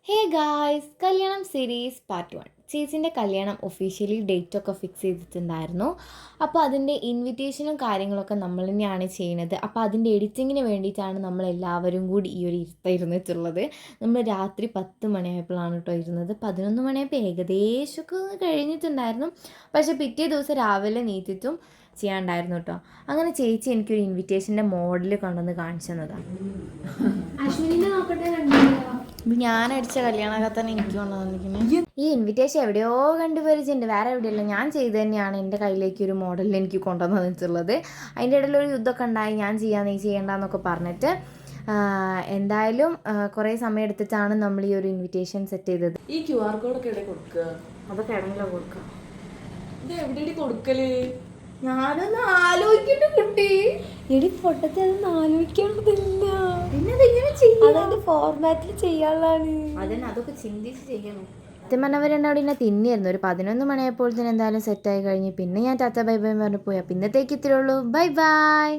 Hey guys, കല്യാണം series part 1. ചേച്ചീൻ്റെ കല്യാണം officially ഡേറ്റൊക്കെ fix ചെയ്തിട്ടുണ്ടായിരുന്നു. അപ്പോൾ അതിൻ്റെ ഇൻവിറ്റേഷനും കാര്യങ്ങളൊക്കെ നമ്മൾ തന്നെയാണ് ചെയ്യുന്നത്. അപ്പോൾ അതിൻ്റെ എഡിറ്റിങ്ങിന് വേണ്ടിയിട്ടാണ് നമ്മളെല്ലാവരും കൂടി ഈ ഒരു ഇരുന്നിട്ടുള്ളത്. നമ്മൾ രാത്രി 10 മണിയായപ്പോഴാണ് കേട്ടോ ഇരുന്നത്. 11 മണിയായപ്പോൾ ഏകദേശമൊക്കെ കഴിഞ്ഞിട്ടുണ്ടായിരുന്നു. പക്ഷേ പിറ്റേ ദിവസം രാവിലെ നീറ്റിട്ടും ചെയ്യാണ്ടായിരുന്നു കേട്ടോ. അങ്ങനെ ചേച്ചി എനിക്കൊരു ഇൻവിറ്റേഷൻ്റെ മോഡൽ കൊണ്ടുവന്ന് കാണിച്ചു തന്നതാണ്. അശ്വിനിനെ നോക്കട്ടെ. ഞാൻ അടിച്ച കല്യാണമൊക്കെ തന്നെ എനിക്ക് കൊണ്ടുവന്നിരിക്കുന്നത്. ഈ ഇൻവിറ്റേഷൻ എവിടെയോ കണ്ടുപരിച്ചിട്ടുണ്ട്, വേറെ എവിടെയല്ല, ഞാൻ ചെയ്ത് തന്നെയാണ് എൻ്റെ കയ്യിലേക്ക് ഒരു മോഡലിൽ എനിക്ക് കൊണ്ടുവന്നിട്ടുള്ളത്. അതിൻ്റെ ഇടയിൽ ഒരു യുദ്ധമൊക്കെ ഉണ്ടായി, ഞാൻ ചെയ്യാം നീ ചെയ്യണ്ടെന്നൊക്കെ പറഞ്ഞിട്ട്. എന്തായാലും കുറേ സമയം എടുത്തിട്ടാണ് നമ്മൾ ഈ ഒരു ഇൻവിറ്റേഷൻ സെറ്റ് ചെയ്തത്. ഈ QR കോഡൊക്കെ എവിടെ കൊടുക്കുക? അതൊക്കെ എവിടെയെങ്കിലും കൊടുക്കാം. ഇത് എവിടെ കൊടുക്കല്? ഞാനൊന്ന് ആലോചിക്കട്ടെ കുട്ടി. എടി പൊട്ടത്തെ അതൊന്നും ആലോചിക്കേണ്ടതില്ല. പിന്നെ അതെങ്ങനെ ചെയ്യാം? അതെന്റെ ഫോർമാറ്റിൽ ചെയ്യാനുള്ളതാണ്. അതന്നെ, അതൊക്കെ ചിന്തിച്ച് ചെയ്യണം. സത്യം പറഞ്ഞവരുണ്ട് അവിടെ എന്നെ തിന്നിയായിരുന്നു. ഒരു 11 മണിയായപ്പോൾ തന്നെ എന്തായാലും സെറ്റായി കഴിഞ്ഞ് പിന്നെ ഞാൻ ടാറ്റ ബൈ ബൈ പറഞ്ഞു പോയാൽ. പിന്നത്തേക്ക് ഇത്രയേ ഉള്ളൂ. Bye bye.